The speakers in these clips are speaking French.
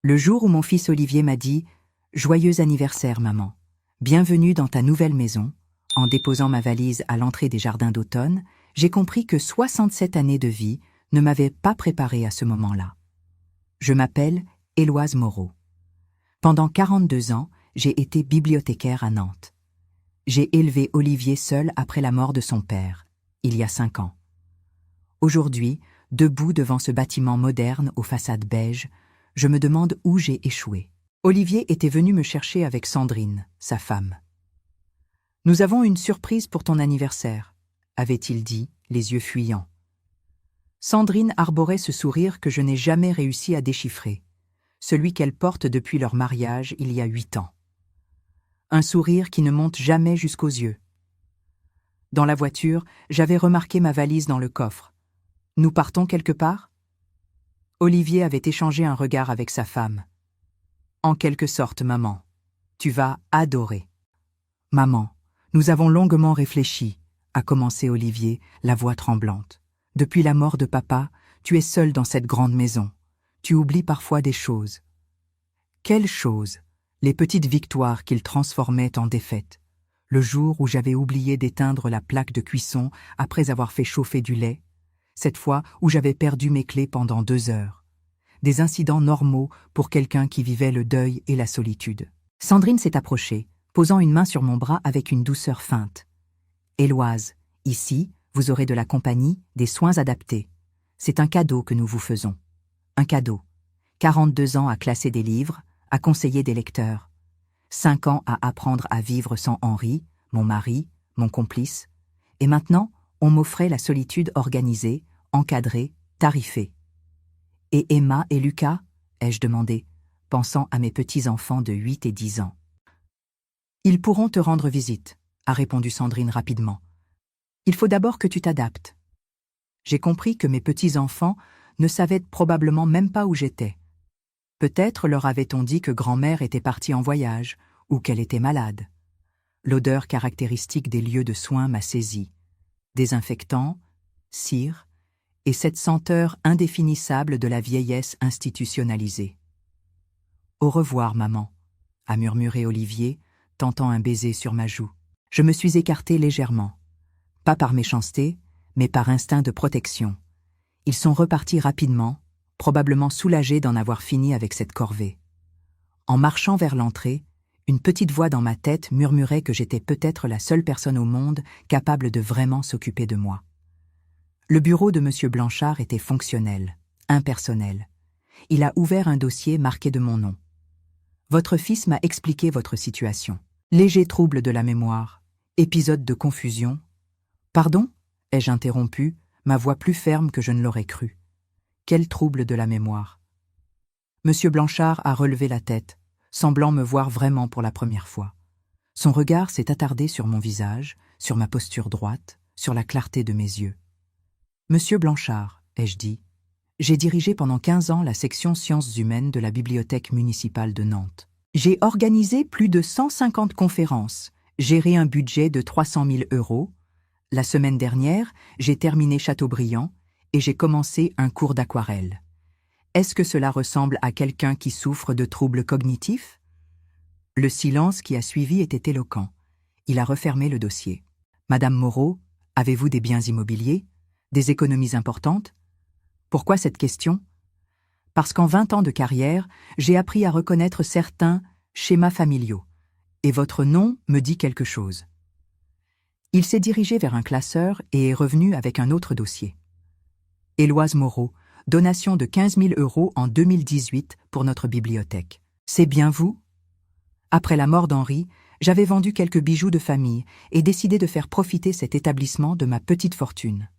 Le jour où mon fils Olivier m'a dit « Joyeux anniversaire, maman. Bienvenue dans ta nouvelle maison », en déposant ma valise à l'entrée des jardins d'automne, j'ai compris que 67 années de vie ne m'avaient pas préparé à ce moment-là. Je m'appelle Éloise Moreau. Pendant 42 ans, j'ai été bibliothécaire à Nantes. J'ai élevé Olivier seul après la mort de son père, il y a 5 ans. Aujourd'hui, debout devant ce bâtiment moderne aux façades beige, je me demande où j'ai échoué. Olivier était venu me chercher avec Sandrine, sa femme. « Nous avons une surprise pour ton anniversaire », avait-il dit, les yeux fuyants. Sandrine arborait ce sourire que je n'ai jamais réussi à déchiffrer, celui qu'elle porte depuis leur mariage il y a 8 ans. Un sourire qui ne monte jamais jusqu'aux yeux. Dans la voiture, j'avais remarqué ma valise dans le coffre. « Nous partons quelque part ?» Olivier avait échangé un regard avec sa femme. « En quelque sorte, maman. Tu vas adorer. »« Maman, nous avons longuement réfléchi, » a commencé Olivier, la voix tremblante. « Depuis la mort de papa, tu es seule dans cette grande maison. Tu oublies parfois des choses. » Quelles choses? Les petites victoires qu'il transformait en défaites. Le jour où j'avais oublié d'éteindre la plaque de cuisson après avoir fait chauffer du lait. Cette fois où j'avais perdu mes clés pendant 2 heures. Des incidents normaux pour quelqu'un qui vivait le deuil et la solitude. Sandrine s'est approchée, posant une main sur mon bras avec une douceur feinte. « Éloise, ici, vous aurez de la compagnie, des soins adaptés. C'est un cadeau que nous vous faisons. Un cadeau. 42 ans à classer des livres, à conseiller des lecteurs. 5 ans à apprendre à vivre sans Henri, mon mari, mon complice. Et maintenant, on m'offrait la solitude organisée, encadrée, tarifée. »« Et Emma et Lucas ?» ai-je demandé, pensant à mes petits-enfants de 8 et 10 ans. « Ils pourront te rendre visite », a répondu Sandrine rapidement. « Il faut d'abord que tu t'adaptes. » J'ai compris que mes petits-enfants ne savaient probablement même pas où j'étais. Peut-être leur avait-on dit que grand-mère était partie en voyage ou qu'elle était malade. L'odeur caractéristique des lieux de soins m'a saisie. Désinfectant, cire, et cette senteur indéfinissable de la vieillesse institutionnalisée. « Au revoir, maman », a murmuré Olivier, tentant un baiser sur ma joue. Je me suis écartée légèrement. Pas par méchanceté, mais par instinct de protection. Ils sont repartis rapidement, probablement soulagés d'en avoir fini avec cette corvée. En marchant vers l'entrée, une petite voix dans ma tête murmurait que j'étais peut-être la seule personne au monde capable de vraiment s'occuper de moi. Le bureau de M. Blanchard était fonctionnel, impersonnel. Il a ouvert un dossier marqué de mon nom. « Votre fils m'a expliqué votre situation. Léger trouble de la mémoire, épisode de confusion. »« Pardon ?» ai-je interrompu, ma voix plus ferme que je ne l'aurais cru. Quel trouble de la mémoire? M. Blanchard a relevé la tête, semblant me voir vraiment pour la première fois. Son regard s'est attardé sur mon visage, sur ma posture droite, sur la clarté de mes yeux. « Monsieur Blanchard, » ai-je dit, « j'ai dirigé pendant 15 ans la section sciences humaines de la bibliothèque municipale de Nantes. J'ai organisé plus de 150 conférences, géré un budget de 300 000 €. La semaine dernière, j'ai terminé Chateaubriand et j'ai commencé un cours d'aquarelle. Est-ce que cela ressemble à quelqu'un qui souffre de troubles cognitifs ?» Le silence qui a suivi était éloquent. Il a refermé le dossier. « Madame Moreau, avez-vous des biens immobiliers? Des économies importantes? » Pourquoi cette question? Parce qu'en 20 ans de carrière, j'ai appris à reconnaître certains schémas familiaux. Et votre nom me dit quelque chose. Il s'est dirigé vers un classeur et est revenu avec un autre dossier. « Éloise Moreau, donation de 15 000 € en 2018 pour notre bibliothèque. C'est bien vous ?» Après la mort d'Henri, j'avais vendu quelques bijoux de famille et décidé de faire profiter cet établissement de ma petite fortune.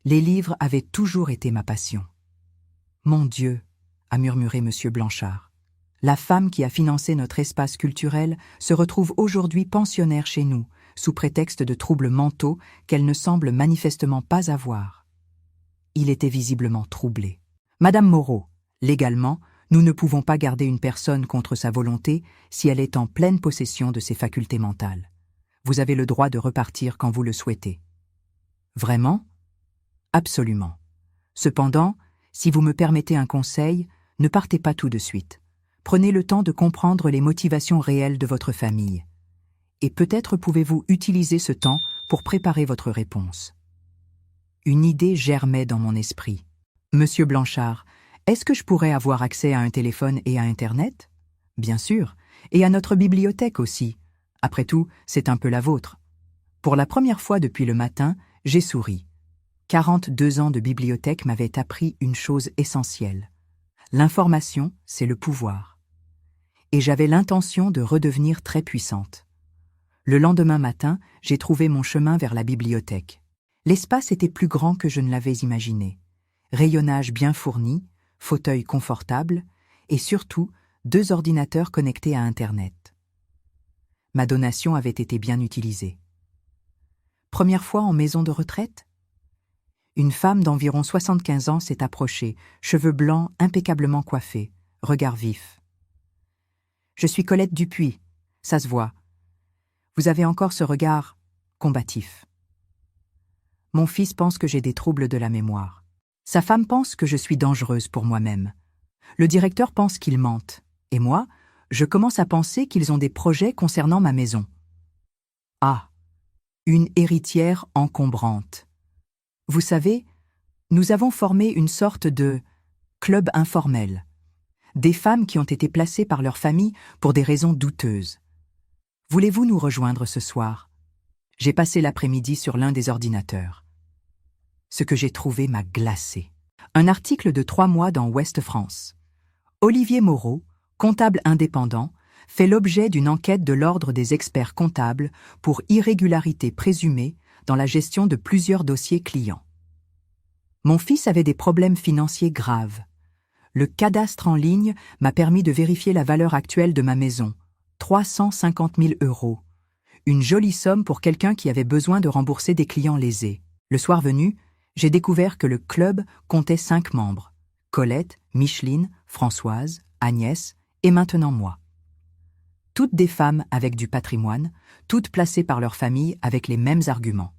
Les livres avaient toujours été ma passion. « Mon Dieu !» a murmuré M. Blanchard. « La femme qui a financé notre espace culturel se retrouve aujourd'hui pensionnaire chez nous, sous prétexte de troubles mentaux qu'elle ne semble manifestement pas avoir. » Il était visiblement troublé. « Madame Moreau, légalement, nous ne pouvons pas garder une personne contre sa volonté si elle est en pleine possession de ses facultés mentales. Vous avez le droit de repartir quand vous le souhaitez. » « Vraiment ? » ?»« Absolument. Cependant, si vous me permettez un conseil, ne partez pas tout de suite. Prenez le temps de comprendre les motivations réelles de votre famille. Et peut-être pouvez-vous utiliser ce temps pour préparer votre réponse. Une idée germait dans mon esprit. Monsieur Blanchard, est-ce que je pourrais avoir accès à un téléphone et à Internet? Bien sûr, et à notre bibliothèque aussi. Après tout, c'est un peu la vôtre. Pour la première fois depuis le matin, j'ai souri. 42 ans de bibliothèque m'avaient appris une chose essentielle. L'information, c'est le pouvoir. Et j'avais l'intention de redevenir très puissante. Le lendemain matin, j'ai trouvé mon chemin vers la bibliothèque. L'espace était plus grand que je ne l'avais imaginé. Rayonnage bien fourni, fauteuil confortable et surtout 2 ordinateurs connectés à Internet. Ma donation avait été bien utilisée. Première fois en maison de retraite? Une femme d'environ 75 ans s'est approchée, cheveux blancs impeccablement coiffés, regard vif. « Je suis Colette Dupuis, ça se voit. Vous avez encore ce regard combatif. Mon fils pense que j'ai des troubles de la mémoire. Sa femme pense que je suis dangereuse pour moi-même. Le directeur pense qu'ils mentent. Et moi, je commence à penser qu'ils ont des projets concernant ma maison. Ah, une héritière encombrante. Vous savez, nous avons formé une sorte de club informel. Des femmes qui ont été placées par leur famille pour des raisons douteuses. Voulez-vous nous rejoindre ce soir? J'ai passé l'après-midi sur l'un des ordinateurs. Ce que j'ai trouvé m'a glacé. Un article de 3 mois dans Ouest France. Olivier Moreau, comptable indépendant, fait l'objet d'une enquête de l'Ordre des experts comptables pour irrégularité présumée dans la gestion de plusieurs dossiers clients. Mon fils avait des problèmes financiers graves. Le cadastre en ligne m'a permis de vérifier la valeur actuelle de ma maison, 350 000 €. Une jolie somme pour quelqu'un qui avait besoin de rembourser des clients lésés. Le soir venu, j'ai découvert que le club comptait 5 membres. Colette, Micheline, Françoise, Agnès et maintenant moi. Toutes des femmes avec du patrimoine, toutes placées par leur famille avec les mêmes arguments.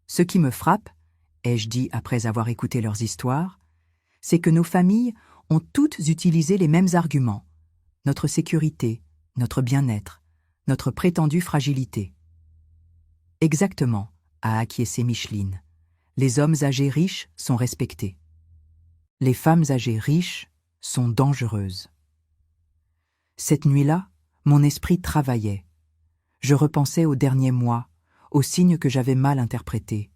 Ce qui me frappe, ai-je dit après avoir écouté leurs histoires, c'est que nos familles ont toutes utilisé les mêmes arguments. Notre sécurité, notre bien-être, notre prétendue fragilité. Exactement, a acquiescé Micheline. Les hommes âgés riches sont respectés. Les femmes âgées riches sont dangereuses. Cette nuit-là, mon esprit travaillait. Je repensais aux derniers mois, aux signes que j'avais mal interprétés.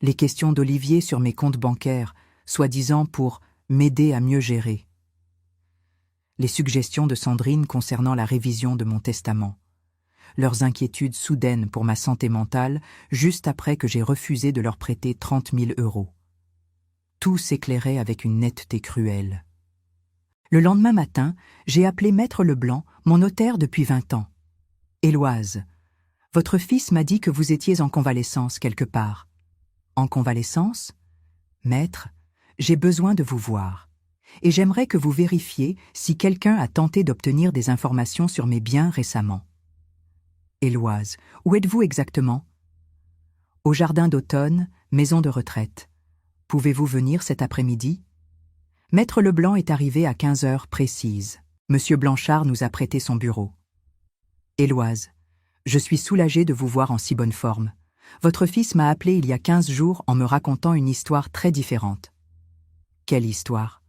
Les questions d'Olivier sur mes comptes bancaires, soi-disant pour m'aider à mieux gérer. Les suggestions de Sandrine concernant la révision de mon testament. Leurs inquiétudes soudaines pour ma santé mentale, juste après que j'ai refusé de leur prêter 30 000 €. Tout s'éclairait avec une netteté cruelle. Le lendemain matin, j'ai appelé Maître Leblanc, mon notaire depuis 20 ans. « Éloise, votre fils m'a dit que vous étiez en convalescence quelque part. »« En convalescence ? Maître, j'ai besoin de vous voir. Et j'aimerais que vous vérifiez si quelqu'un a tenté d'obtenir des informations sur mes biens récemment. »« Éloise, où êtes-vous exactement ? » ?»« Au jardin d'automne, maison de retraite. Pouvez-vous venir cet après-midi ? » Maître Leblanc est arrivé à 15 heures précises. Monsieur Blanchard nous a prêté son bureau. « Éloise, je suis soulagée de vous voir en si bonne forme. Votre fils m'a appelé il y a 15 jours en me racontant une histoire très différente. »« Quelle histoire ? » ?»«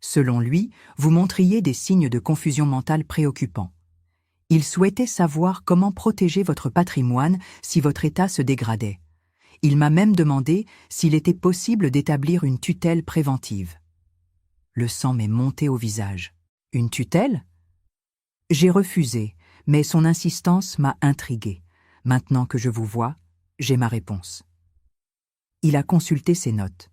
Selon lui, vous montriez des signes de confusion mentale préoccupants. Il souhaitait savoir comment protéger votre patrimoine si votre état se dégradait. Il m'a même demandé s'il était possible d'établir une tutelle préventive. Le sang m'est monté au visage. Une tutelle ? J'ai refusé, mais son insistance m'a intrigué. Maintenant que je vous vois, j'ai ma réponse. Il a consulté ses notes.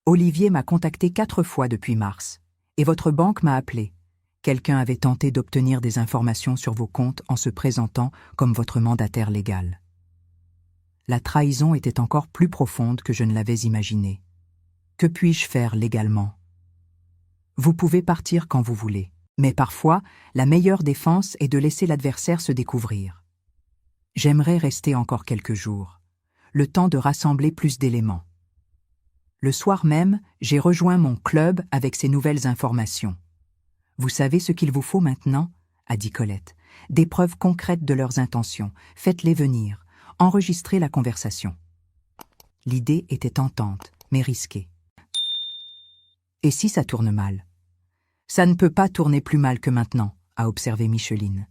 Olivier m'a contacté 4 fois depuis mars, et votre banque m'a appelé. Quelqu'un avait tenté d'obtenir des informations sur vos comptes en se présentant comme votre mandataire légal. La trahison était encore plus profonde que je ne l'avais imaginé. Que puis-je faire légalement ? Vous pouvez partir quand vous voulez, mais parfois, la meilleure défense est de laisser l'adversaire se découvrir. J'aimerais rester encore quelques jours, le temps de rassembler plus d'éléments. Le soir même, j'ai rejoint mon club avec ces nouvelles informations. Vous savez ce qu'il vous faut maintenant, a dit Colette. Des preuves concrètes de leurs intentions. Faites-les venir. Enregistrez la conversation. L'idée était tentante, mais risquée. Et si ça tourne mal? Ça ne peut pas tourner plus mal que maintenant, a observé Micheline.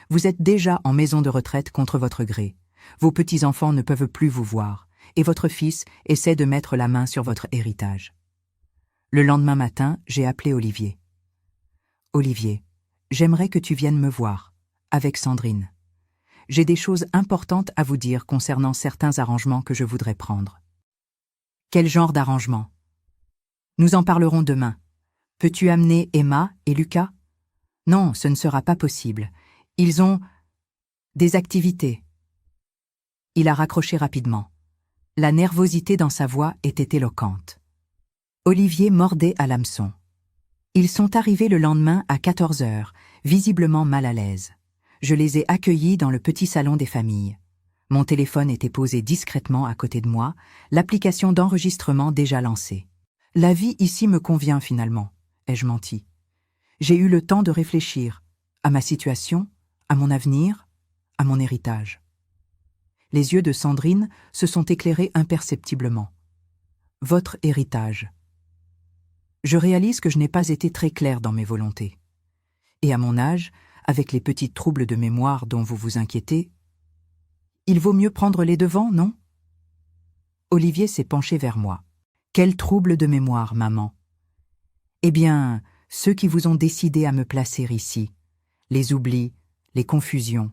Vous êtes déjà en maison de retraite contre votre gré. Vos petits-enfants ne peuvent plus vous voir, et votre fils essaie de mettre la main sur votre héritage. Le lendemain matin, j'ai appelé Olivier. Olivier, j'aimerais que tu viennes me voir, avec Sandrine. J'ai des choses importantes à vous dire concernant certains arrangements que je voudrais prendre. Quel genre d'arrangement? Nous en parlerons demain. Peux-tu amener Emma et Lucas? Non, ce ne sera pas possible. Ils ont des activités. Il a raccroché rapidement. La nervosité dans sa voix était éloquente. Olivier mordait à l'hameçon. Ils sont arrivés le lendemain à 14 heures, visiblement mal à l'aise. Je les ai accueillis dans le petit salon des familles. Mon téléphone était posé discrètement à côté de moi, l'application d'enregistrement déjà lancée. La vie ici me convient finalement, ai-je menti. J'ai eu le temps de réfléchir à ma situation, à mon avenir, à mon héritage. Les yeux de Sandrine se sont éclairés imperceptiblement. Votre héritage. Je réalise que je n'ai pas été très clair dans mes volontés. Et à mon âge, avec les petits troubles de mémoire dont vous vous inquiétez, il vaut mieux prendre les devants, non? Olivier s'est penché vers moi. Quels troubles de mémoire, maman? Eh bien, ceux qui vous ont décidé à me placer ici, les oublis, les confusions.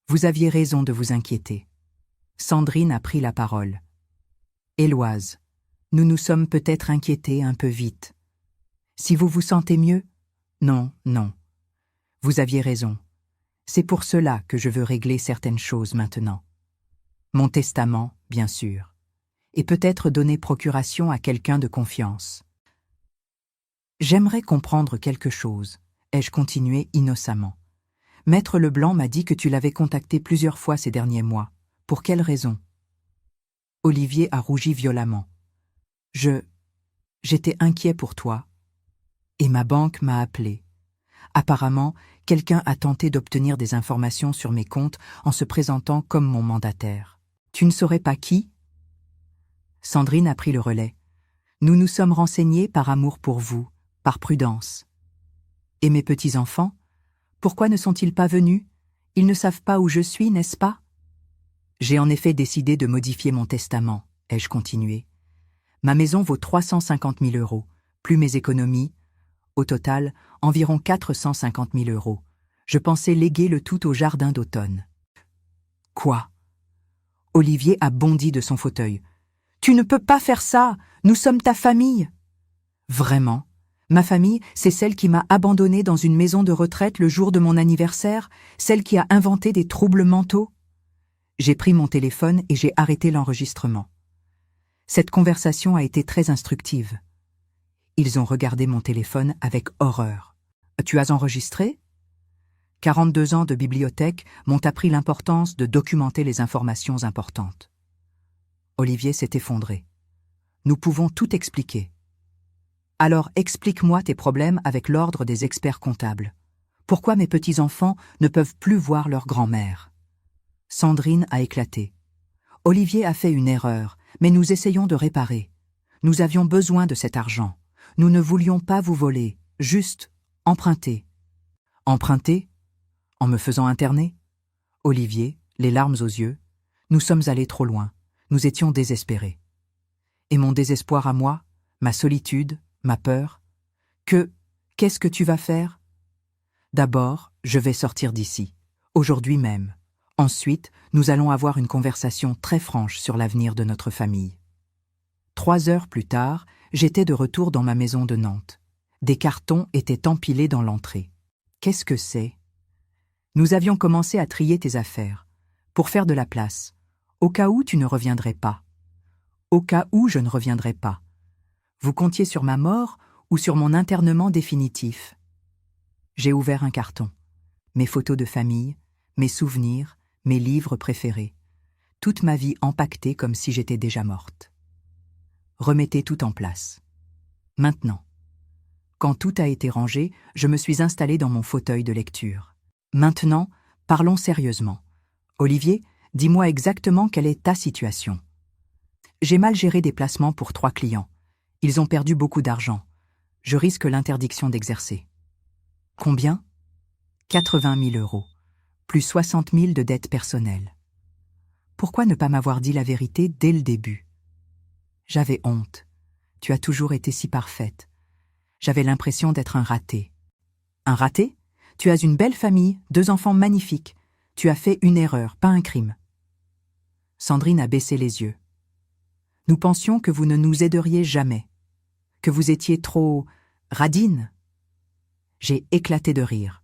Vous aviez raison de vous inquiéter. Sandrine a pris la parole. Éloise, nous nous sommes peut-être inquiétés un peu vite. Si vous vous sentez mieux? Non, non. Vous aviez raison. C'est pour cela que je veux régler certaines choses maintenant. Mon testament, bien sûr. Et peut-être donner procuration à quelqu'un de confiance. J'aimerais comprendre quelque chose, ai-je continué innocemment. Maître Leblanc m'a dit que tu l'avais contacté plusieurs fois ces derniers mois. Pour quelle raison? Olivier a rougi violemment. J'étais inquiet pour toi. Et ma banque m'a appelé. Apparemment, quelqu'un a tenté d'obtenir des informations sur mes comptes en se présentant comme mon mandataire. Tu ne saurais pas qui? Sandrine a pris le relais. Nous nous sommes renseignés par amour pour vous, par prudence. Et mes petits-enfants? Pourquoi ne sont-ils pas venus? Ils ne savent pas où je suis, n'est-ce pas? J'ai en effet décidé de modifier mon testament, ai-je continué. Ma maison vaut 350 000 €, plus mes économies. Au total, environ 450 000 €. Je pensais léguer le tout au jardin d'automne. Quoi? Olivier a bondi de son fauteuil. Tu ne peux pas faire ça! Nous sommes ta famille! Vraiment? Ma famille, c'est celle qui m'a abandonnée dans une maison de retraite le jour de mon anniversaire, celle qui a inventé des troubles mentaux? J'ai pris mon téléphone et j'ai arrêté l'enregistrement. Cette conversation a été très instructive. Ils ont regardé mon téléphone avec horreur. « Tu as enregistré ?» 42 ans de bibliothèque m'ont appris l'importance de documenter les informations importantes. Olivier s'est effondré. Nous pouvons tout expliquer. Alors explique-moi tes problèmes avec l'ordre des experts comptables. Pourquoi mes petits-enfants ne peuvent plus voir leur grand-mère? Sandrine a éclaté. Olivier a fait une erreur, mais nous essayons de réparer. Nous avions besoin de cet argent. Nous ne voulions pas vous voler, juste emprunter. Emprunter? En me faisant interner? Olivier, les larmes aux yeux, nous sommes allés trop loin. Nous étions désespérés. Et mon désespoir à moi, ma solitude, ma peur, qu'est-ce que tu vas faire? D'abord, je vais sortir d'ici, aujourd'hui même. Ensuite, nous allons avoir une conversation très franche sur l'avenir de notre famille. 3 heures plus tard, j'étais de retour dans ma maison de Nantes. Des cartons étaient empilés dans l'entrée. Qu'est-ce que c'est? Nous avions commencé à trier tes affaires, pour faire de la place, au cas où tu ne reviendrais pas. Au cas où je ne reviendrais pas. Vous comptiez sur ma mort ou sur mon internement définitif? J'ai ouvert un carton. Mes photos de famille, mes souvenirs, mes livres préférés. Toute ma vie empaquetée comme si j'étais déjà morte. Remettez tout en place. Maintenant. Quand tout a été rangé, je me suis installée dans mon fauteuil de lecture. Maintenant, parlons sérieusement. Olivier, dis-moi exactement quelle est ta situation. J'ai mal géré des placements pour 3 clients. Ils ont perdu beaucoup d'argent. Je risque l'interdiction d'exercer. Combien ? 80 000 euros, plus 60 000 de dettes personnelles. Pourquoi ne pas m'avoir dit la vérité dès le début ? J'avais honte. Tu as toujours été si parfaite. J'avais l'impression d'être un raté. Un raté ? Tu as une belle famille, 2 enfants magnifiques. Tu as fait une erreur, pas un crime. Sandrine a baissé les yeux. Nous pensions que vous ne nous aideriez jamais, que vous étiez trop radine. J'ai éclaté de rire.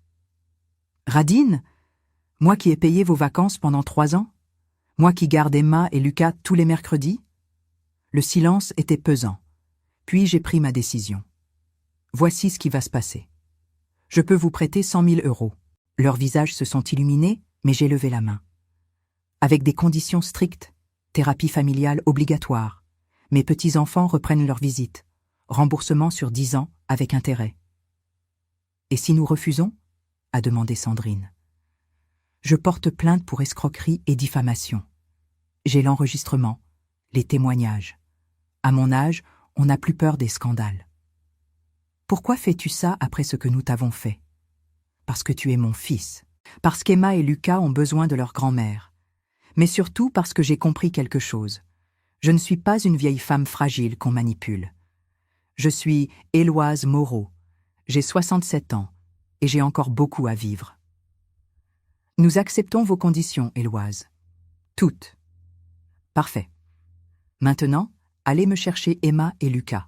Radine ? Moi qui ai payé vos vacances pendant 3 ans ? Moi qui garde Emma et Lucas tous les mercredis ? Le silence était pesant. Puis j'ai pris ma décision. Voici ce qui va se passer. Je peux vous prêter 100 000 euros. Leurs visages se sont illuminés, mais j'ai levé la main. Avec des conditions strictes, thérapie familiale obligatoire. Mes petits-enfants reprennent leur visite. Remboursement sur 10 ans avec intérêt. Et si nous refusons ? A demandé Sandrine. Je porte plainte pour escroquerie et diffamation. J'ai l'enregistrement, les témoignages. À mon âge, on n'a plus peur des scandales. Pourquoi fais-tu ça après ce que nous t'avons fait ? Parce que tu es mon fils. Parce qu'Emma et Lucas ont besoin de leur grand-mère. Mais surtout parce que j'ai compris quelque chose. Je ne suis pas une vieille femme fragile qu'on manipule. Je suis Éloise Moreau. J'ai 67 ans et j'ai encore beaucoup à vivre. Nous acceptons vos conditions, Éloise. Toutes. Parfait. Maintenant, allez me chercher Emma et Lucas.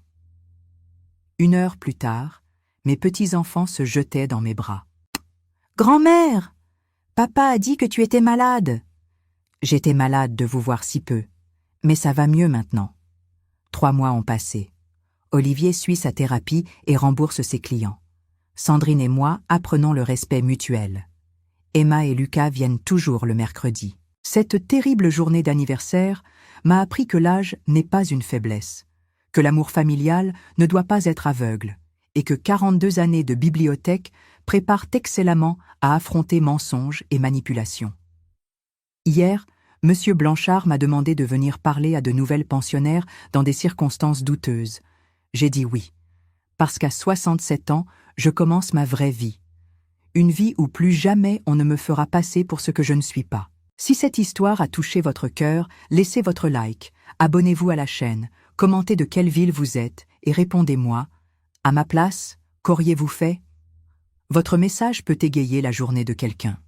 1 heure plus tard, mes petits-enfants se jetaient dans mes bras. « Grand-mère ! Papa a dit que tu étais malade. » J'étais malade de vous voir si peu, mais ça va mieux maintenant. 3 mois ont passé. Olivier suit sa thérapie et rembourse ses clients. Sandrine et moi apprenons le respect mutuel. Emma et Lucas viennent toujours le mercredi. Cette terrible journée d'anniversaire m'a appris que l'âge n'est pas une faiblesse, que l'amour familial ne doit pas être aveugle, et que 42 années de bibliothèque préparent excellemment à affronter mensonges et manipulations. Hier, M. Blanchard m'a demandé de venir parler à de nouvelles pensionnaires dans des circonstances douteuses. J'ai dit oui, parce qu'à 67 ans, je commence ma vraie vie. Une vie où plus jamais on ne me fera passer pour ce que je ne suis pas. Si cette histoire a touché votre cœur, laissez votre like, abonnez-vous à la chaîne, commentez de quelle ville vous êtes et répondez-moi. À ma place, qu'auriez-vous fait ? Votre message peut égayer la journée de quelqu'un.